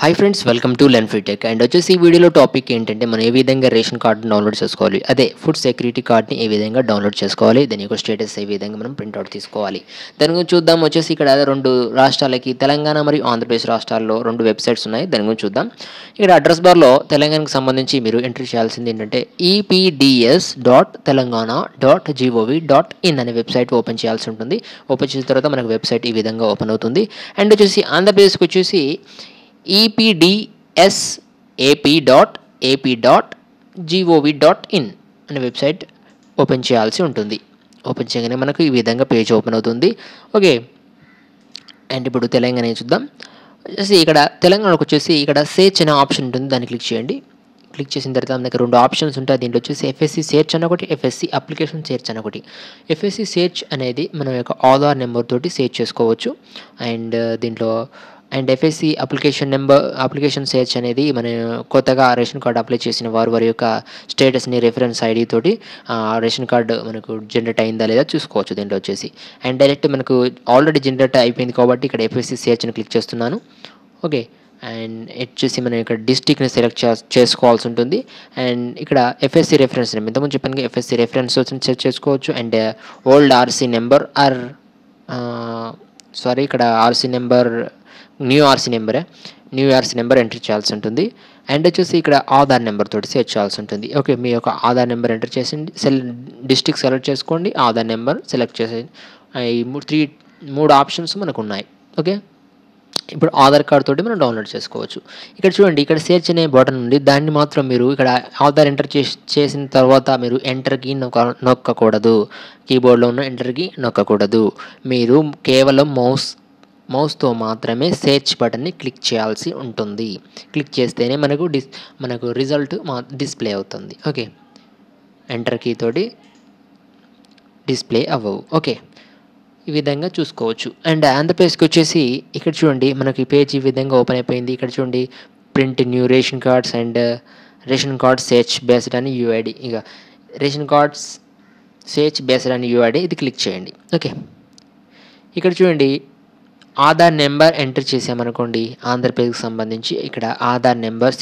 Hi friends, welcome to learn free tech. And వచ్చేసి ఈ వీడియోలో టాపిక్ ఏంటంటే మనం ఏ విధంగా రేషన్ కార్డుని డౌన్లోడ్ చేసుకోవాలి, అదే ఫుడ్ సెక్యూరిటీ కార్డ్ని ఏ విధంగా డౌన్లోడ్ చేసుకోవాలి, దాని యొక్క స్టేటస్ ఏ విధంగా మనం ప్రింట్అవుట్ తీసుకోవాలి దాని గురించి చూద్దాం. వచ్చేసి ఇక్కడ రెండు రాష్ట్రాలకి, తెలంగాణ మరియు ఆంధ్రప్రదేశ్ రాష్ట్రాల్లో రెండు వెబ్సైట్స్ ఉన్నాయి. దాని గురించి చూద్దాం. ఇక్కడ అడ్రస్ బార్లో తెలంగాణకు సంబంధించి మీరు ఎంట్రీ చేయాల్సింది ఏంటంటే EPDS.telangana.gov.in అనే వెబ్సైట్ ఓపెన్ చేయాల్సి ఉంటుంది. ఓపెన్ చేసిన తర్వాత మనకు వెబ్సైట్ ఈ విధంగా ఓపెన్ అవుతుంది. అండ్ వచ్చేసి ఆంధ్రప్రదేశ్కి వచ్చేసి EPDSAP.AP.gov.in అనే వెబ్సైట్ ఓపెన్ చేయాల్సి ఉంటుంది. ఓపెన్ చేయగానే మనకు ఈ విధంగా పేజ్ ఓపెన్ అవుతుంది. ఓకే, అండ్ ఇప్పుడు తెలంగాణ చూద్దాం. వచ్చేసి ఇక్కడ తెలంగాణకు వచ్చేసి ఇక్కడ సెర్చ్ అనే ఆప్షన్ ఉంటుంది, దాన్ని క్లిక్ చేయండి. క్లిక్ చేసిన తర్వాత మనకి రెండు ఆప్షన్స్ ఉంటాయి. దీంట్లో వచ్చేసి FSC సెర్చ్ అని ఒకటి, FSC అప్లికేషన్ సెర్చ్ అని ఒకటి. FSC సెర్చ్ అనేది మన యొక్క ఆధార్ నెంబర్ తోటి సెర్చ్ చేసుకోవచ్చు. అండ్ దీంట్లో FSC అప్లికేషన్ సెర్చ్ అనేది మన కొత్తగా రేషన్ కార్డు అప్లై చేసిన వారి యొక్క స్టేటస్ని రెఫరెన్స్ ఐడి తోటి రేషన్ కార్డు మనకు జనరేట్ అయిందా లేదా చూసుకోవచ్చు దీంట్లో వచ్చేసి. అండ్ డైరెక్ట్ మనకు ఆల్రెడీ జనరేట్ అయిపోయింది కాబట్టి ఇక్కడ FSC సెర్చ్ని క్లిక్ చేస్తున్నాను. ఓకే, అండ్ వచ్చేసి మనం ఇక్కడ డిస్ట్రిక్ట్ని సెలెక్ట్ చేసుకోవాల్సి ఉంటుంది. అండ్ ఇక్కడ FSC రెఫరెన్స్ నెంబర్ ఇంతకుముందు చెప్పాను, FSC రెఫరెన్స్ సెర్చ్ చేసుకోవచ్చు. అండ్ ఓల్డ్ RC నెంబర్ ఇక్కడ RC number new RC number enter చేయాల్సి ఉంటుంది. అండ్ వచ్చేసి ఇక్కడ ఆధార్ నెంబర్ తోటి సెర్చ్ చేయాల్సి ఉంటుంది. ఓకే, మీ యొక్క ఆధార్ నెంబర్ ఎంటర్ చేసింది, డిస్ట్రిక్ట్ సెలెక్ట్ చేసుకోండి, ఆధార్ నెంబర్ సెలెక్ట్ చేసేది. ఈ మూడు ఆప్షన్స్ మనకు ఉన్నాయి. ఓకే, ఇప్పుడు ఆధార్ కార్డ్ తోటి మనం డౌన్లోడ్ చేసుకోవచ్చు. ఇక్కడ చూడండి, ఇక్కడ సెర్చ్ అనే బటన్ ఉంది, దాన్ని మాత్రం మీరు ఇక్కడ ఆధార్ ఎంటర్ చేసిన తర్వాత మీరు ఎంటర్కి నొక్కకూడదు. కీబోర్డ్లో ఉన్న ఎంటర్కి నొక్కకూడదు. మీరు కేవలం మౌస్తో మాత్రమే సెర్చ్ బటన్ని క్లిక్ చేయాల్సి ఉంటుంది. క్లిక్ చేస్తేనే మనకు రిజల్ట్ డిస్ప్లే అవుతుంది. ఓకే, ఎంటర్ కీ తోటి డిస్ప్లే అవ్వవు. ఓకే, ఈ విధంగా చూసుకోవచ్చు. అండ్ ఆంధ్రప్రదేశ్కి వచ్చేసి ఇక్కడ చూడండి, మనకి పేజ్ ఈ విధంగా ఓపెన్ అయిపోయింది. ఇక్కడ చూడండి, print new ration cards and ration card search based అని UID. ఇక రేషన్ కార్డ్స్ సెర్చ్ బేస్డ్ అని UID ఇది క్లిక్ చేయండి. ఓకే, ఇక్కడ చూడండి, ఆధార్ నెంబర్ ఎంటర్ చేసామనుకోండి, ఆంధ్రప్రదేశ్కి సంబంధించి ఇక్కడ ఆధార్ నెంబర్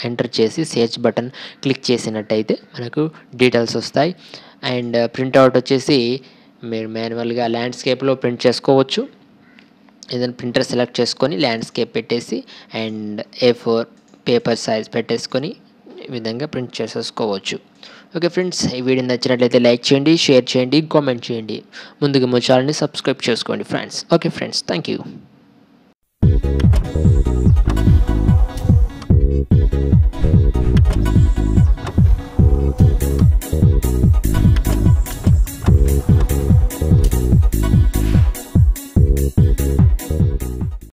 ఎంటర్ చేసి సెర్చ్ బటన్ క్లిక్ చేసినట్టయితే మనకు డీటెయిల్స్ వస్తాయి. అండ్ ప్రింట్అవుట్ వచ్చేసి మీరు మాన్యువల్గా ల్యాండ్స్కేప్లో ప్రింట్ చేసుకోవచ్చు. ఏదైనా ప్రింటర్ సెలెక్ట్ చేసుకొని ల్యాండ్స్కేప్ పెట్టేసి అండ్ A4 పేపర్ సైజ్ పెట్టేసుకొని ఈ విధంగా ప్రింట్ చేసేసుకోవచ్చు. ఓకే ఫ్రెండ్స్, ఈ వీడియో నచ్చినట్లయితే లైక్ చేయండి, షేర్ చేయండి, కామెంట్ చేయండి. ముందుగా మా ఛానల్ని సబ్స్క్రైబ్ చేసుకోండి friends. Okay friends, thank you.